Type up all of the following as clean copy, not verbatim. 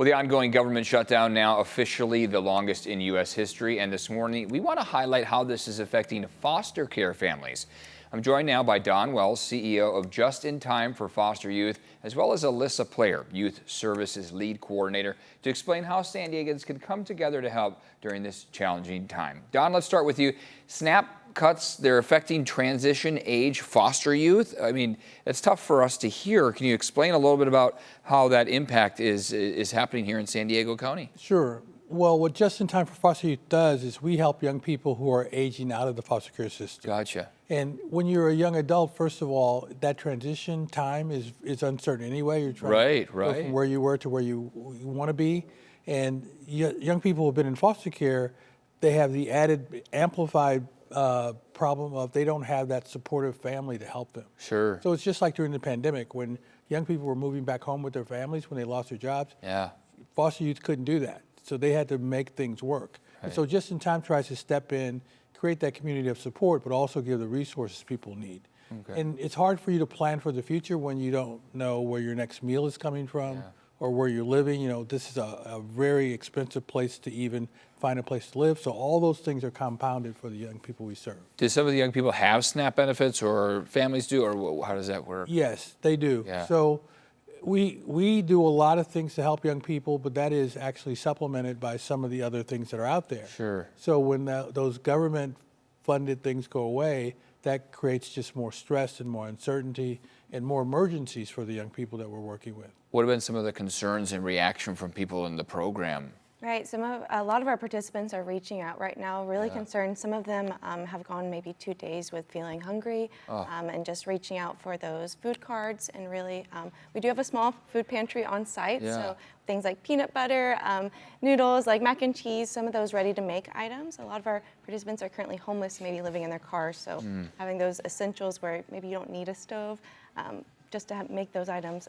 Well, the ongoing government shutdown now officially the longest in U.S. history, and this morning we want to highlight how this is affecting foster care families. I'm joined now by Don Wells, CEO of Just in Time for Foster Youth, as well as Alyssa Player, Youth Services Lead Coordinator, to explain how San Diegans can come together to help during this challenging time. Don, let's start with you. SNAP cuts, they're affecting transition age foster youth. I mean, it's tough for us to hear. Can you explain a little bit about how that impact is happening here in San Diego County? Sure. Well, what Just in Time for Foster Youth does is we help young people who are aging out of the foster care system. Gotcha. And when you're a young adult, first of all, that transition time is uncertain anyway. You're trying to go from where you were to where you want to be. And young people who have been in foster care, they have the added amplified problem of they don't have that supportive family to help them. Sure. So it's just like during the pandemic when young people were moving back home with their families when they lost their jobs. Yeah. Foster youth couldn't do that. So they had to make things work. Right. And so Just in Time tries to step in, create that community of support, but also give the resources people need. Okay. And it's hard for you to plan for the future when you don't know where your next meal is coming from or where you're living. You know, this is a very expensive place to even find a place to live. So all those things are compounded for the young people we serve. Do some of the young people have SNAP benefits, or families do, or how does that work? Yes, they do. Yeah. So we do a lot of things to help young people, but that is actually supplemented by some of the other things that are out there. Sure. So when those government-funded things go away, that creates just more stress and more uncertainty and more emergencies for the young people that we're working with. What have been some of the concerns and reaction from people in the program? Right, a lot of our participants are reaching out right now, really concerned. Some of them have gone maybe 2 days with feeling hungry and just reaching out for those food cards. And really, we do have a small food pantry on site, so things like peanut butter, noodles, like mac and cheese, some of those ready-to-make items. A lot of our participants are currently homeless, maybe living in their cars, so having those essentials where maybe you don't need a stove, just to make those items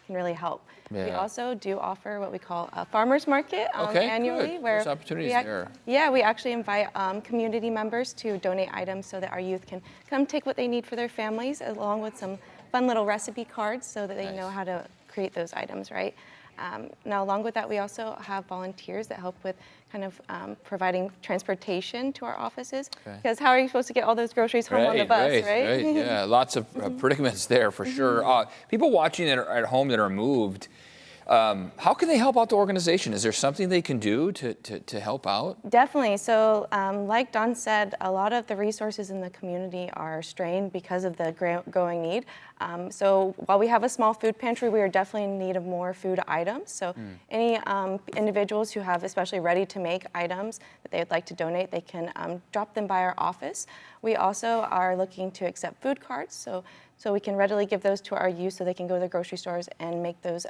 can really help. Yeah. We also do offer what we call a farmer's market annually. Good. Where there's opportunities there. Yeah, we actually invite community members to donate items so that our youth can come take what they need for their families, along with some fun little recipe cards so that they know how to create those items, right? Now, along with that, we also have volunteers that help with kind of providing transportation to our offices. Because how are you supposed to get all those groceries home on the bus, right? Yeah, lots of predicaments there for sure. People watching that are at home that are moved, how can they help out the organization? Is there something they can do to help out? Definitely. So like Don said, a lot of the resources in the community are strained because of the growing need. So while we have a small food pantry, we are definitely in need of more food items. So any individuals who have especially ready-to-make items that they would like to donate, they can drop them by our office. We also are looking to accept food cards, so we can readily give those to our youth so they can go to the grocery stores and make those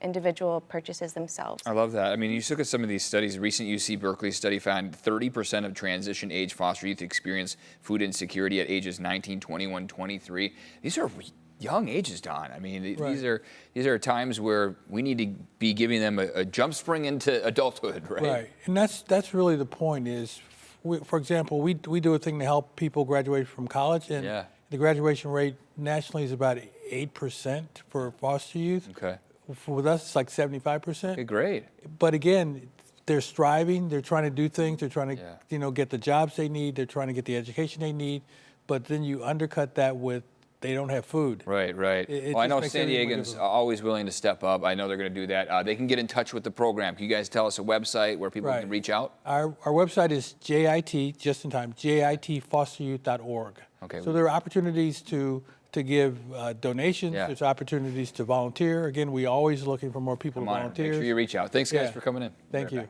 individual purchases themselves. I love that. I mean, you look at some of these studies. A recent UC Berkeley study found 30% of transition age foster youth experience food insecurity at ages 19, 21, 23. These are young ages, Don. I mean, these are times where we need to be giving them a jump spring into adulthood, right? Right, and that's really the point is, for example, we do a thing to help people graduate from college, and the graduation rate nationally is about 8% for foster youth. Okay. With us, it's like 75%. Okay, great. But again, they're striving, they're trying to do things, they're trying to get the jobs they need, they're trying to get the education they need, but then you undercut that with they don't have food. Right. Well, I know San Diegans are always willing to step up. I know they're going to do that. They can get in touch with the program. Can you guys tell us a website where people can reach out? Our website is JIT, just in time, JITfosteryouth.org. Okay. So there are opportunities to give donations. There's opportunities to volunteer. Again, we're always looking for more people to volunteer. Make sure you reach out. Thanks, guys, for coming in. Thank you.